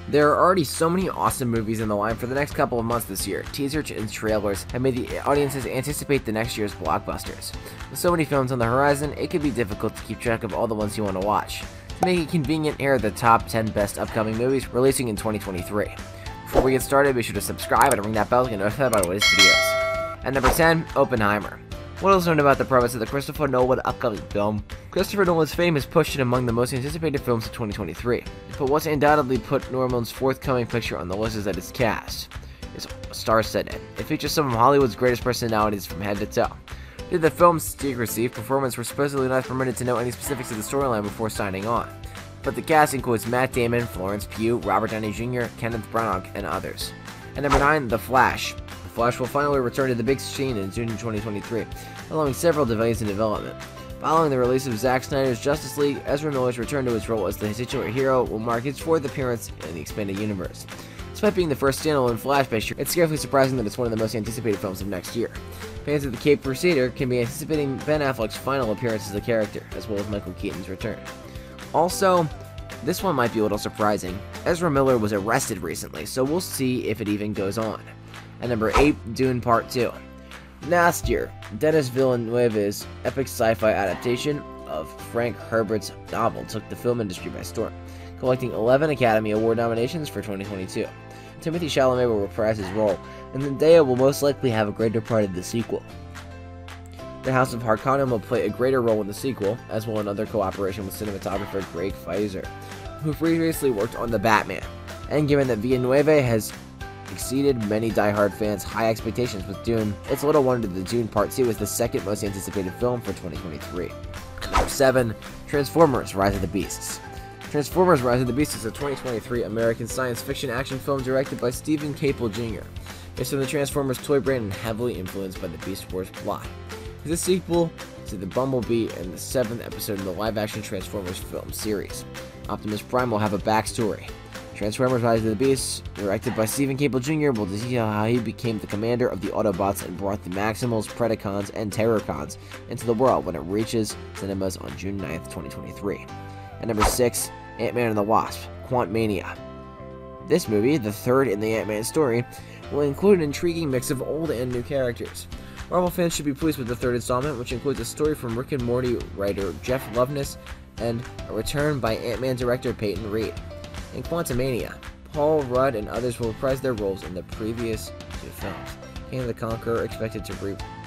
There are already so many awesome movies in the line for the next couple of months this year. Teasers and trailers have made the audiences anticipate the next year's blockbusters. With so many films on the horizon, it can be difficult to keep track of all the ones you want to watch. To make it convenient, here are the top 10 best upcoming movies releasing in 2023. Before we get started, be sure to subscribe and ring that bell to get notified about our latest videos. At number 10, Oppenheimer. What else known about the premise of the Christopher Nolan upcoming film? Christopher Nolan's fame has pushed it among the most anticipated films of 2023, but what's undoubtedly put Nolan's forthcoming picture on the list is that its cast is star-studded. It features some of Hollywood's greatest personalities from head to toe. Due to the film's secrecy, performers were supposedly not permitted to know any specifics of the storyline before signing on, but the cast includes Matt Damon, Florence Pugh, Robert Downey Jr., Kenneth Branagh, and others. At number 9, The Flash. The Flash will finally return to the big screen in June 2023, following several delays in development. Following the release of Zack Snyder's Justice League, Ezra Miller's return to his role as the titular hero will mark his fourth appearance in the expanded universe. Despite being the first standalone Flash picture, it's scarcely surprising that it's one of the most anticipated films of next year. Fans of the Caped Crusader can be anticipating Ben Affleck's final appearance as the character, as well as Michael Keaton's return. Also, this one might be a little surprising. Ezra Miller was arrested recently, so we'll see if it even goes on. At number 8, Dune Part 2. Last year, Denis Villeneuve's epic sci-fi adaptation of Frank Herbert's novel took the film industry by storm, collecting 11 Academy Award nominations for 2022. Timothée Chalamet will reprise his role, and Zendaya will most likely have a greater part in the sequel. The House of Harkonnen will play a greater role in the sequel, as will another cooperation with cinematographer Greg Fraser, who previously worked on The Batman. And given that Villeneuve has exceeded many die-hard fans' high expectations with Dune, it's little wonder that Dune Part 2 is the second most anticipated film for 2023. Number 7, Transformers: Rise of the Beasts. Transformers: Rise of the Beasts is a 2023 American science fiction action film directed by Stephen Caple Jr., based on the Transformers toy brand and heavily influenced by the Beast Wars plot. It's a sequel to the Bumblebee and the 7th episode in the live-action Transformers film series. Optimus Prime will have a backstory. Transformers: Rise of the Beasts, directed by Stephen Caple Jr., will detail how he became the commander of the Autobots and brought the Maximals, Predacons, and Terrorcons into the world when it reaches cinemas on June 9th, 2023. At number 6, Ant-Man and the Wasp: Quantumania. This movie, the third in the Ant-Man story, will include an intriguing mix of old and new characters. Marvel fans should be pleased with the third installment, which includes a story from Rick and Morty writer Jeff Loveness and a return by Ant-Man director Peyton Reed. In Quantumania, Paul Rudd and others will reprise their roles in the previous two films. Kang the Conqueror, expected to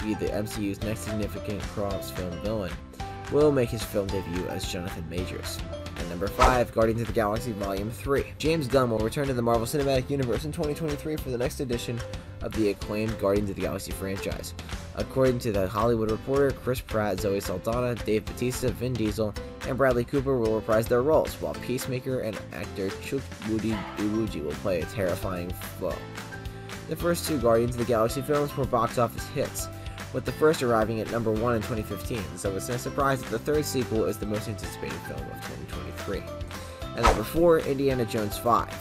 be the MCU's next significant cross-film villain, will make his film debut as Jonathan Majors. At number 5, Guardians of the Galaxy Volume 3. James Gunn will return to the Marvel Cinematic Universe in 2023 for the next edition of the acclaimed Guardians of the Galaxy franchise. According to The Hollywood Reporter, Chris Pratt, Zoe Saldana, Dave Bautista, Vin Diesel, and Bradley Cooper will reprise their roles, while Peacemaker and actor Chukwudi Iwuji will play a terrifying foe. The first two Guardians of the Galaxy films were box office hits, with the first arriving at number 1 in 2015, so it's no surprise that the third sequel is the most anticipated film of 2023. At number 4, Indiana Jones 5.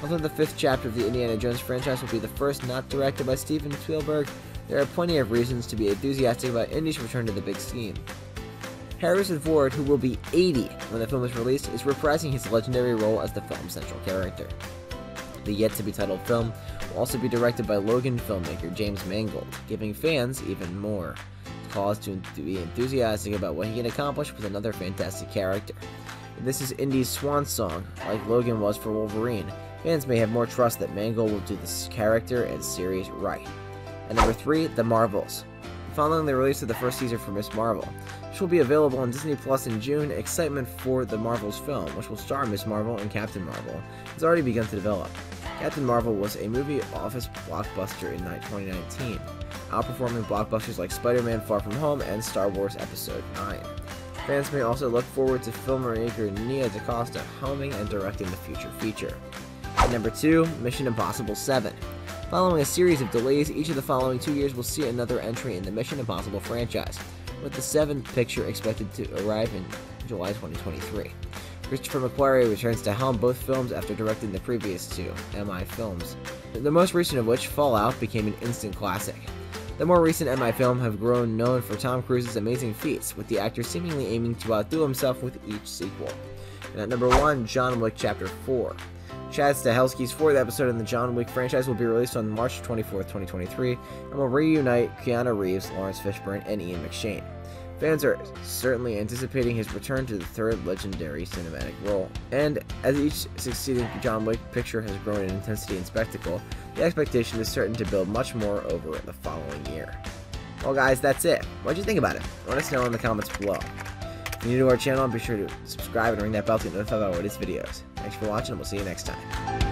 Although the 5th chapter of the Indiana Jones franchise will be the first not directed by Steven Spielberg, there are plenty of reasons to be enthusiastic about Indy's return to the big screen. Harrison Ford, who will be 80 when the film is released, is reprising his legendary role as the film's central character. The yet-to-be-titled film will also be directed by Logan filmmaker James Mangold, giving fans even more cause to be enthusiastic about what he can accomplish with another fantastic character. If this is Indy's swan song, like Logan was for Wolverine, fans may have more trust that Mangold will do this character and series right. At number 3, The Marvels. Following the release of the first teaser for Ms. Marvel, which will be available on Disney Plus in June, excitement for the Marvels film, which will star Ms. Marvel and Captain Marvel, has already begun to develop. Captain Marvel was a movie office blockbuster in 2019, outperforming blockbusters like Spider-Man Far From Home and Star Wars Episode 9. Fans may also look forward to filmmaker Nia DaCosta helming and directing the future feature. At number 2, Mission Impossible 7. Following a series of delays, each of the following 2 years will see another entry in the Mission Impossible franchise, with the 7th picture expected to arrive in July 2023. Christopher McQuarrie returns to helm both films after directing the previous two MI films, the most recent of which, Fallout, became an instant classic. The more recent MI films have grown known for Tom Cruise's amazing feats, with the actor seemingly aiming to outdo himself with each sequel. And at number 1, John Wick Chapter 4. Chad Stahelski's fourth episode in the John Wick franchise will be released on March 24th, 2023, and will reunite Keanu Reeves, Lawrence Fishburne, and Ian McShane. Fans are certainly anticipating his return to the third legendary cinematic role, and as each succeeding John Wick picture has grown in intensity and spectacle, the expectation is certain to build much more over the following year. Well guys, that's it. What'd you think about it? Let us know in the comments below. If you're new to our channel, be sure to subscribe and ring that bell to get notified about our latest videos. Thanks for watching, and we'll see you next time.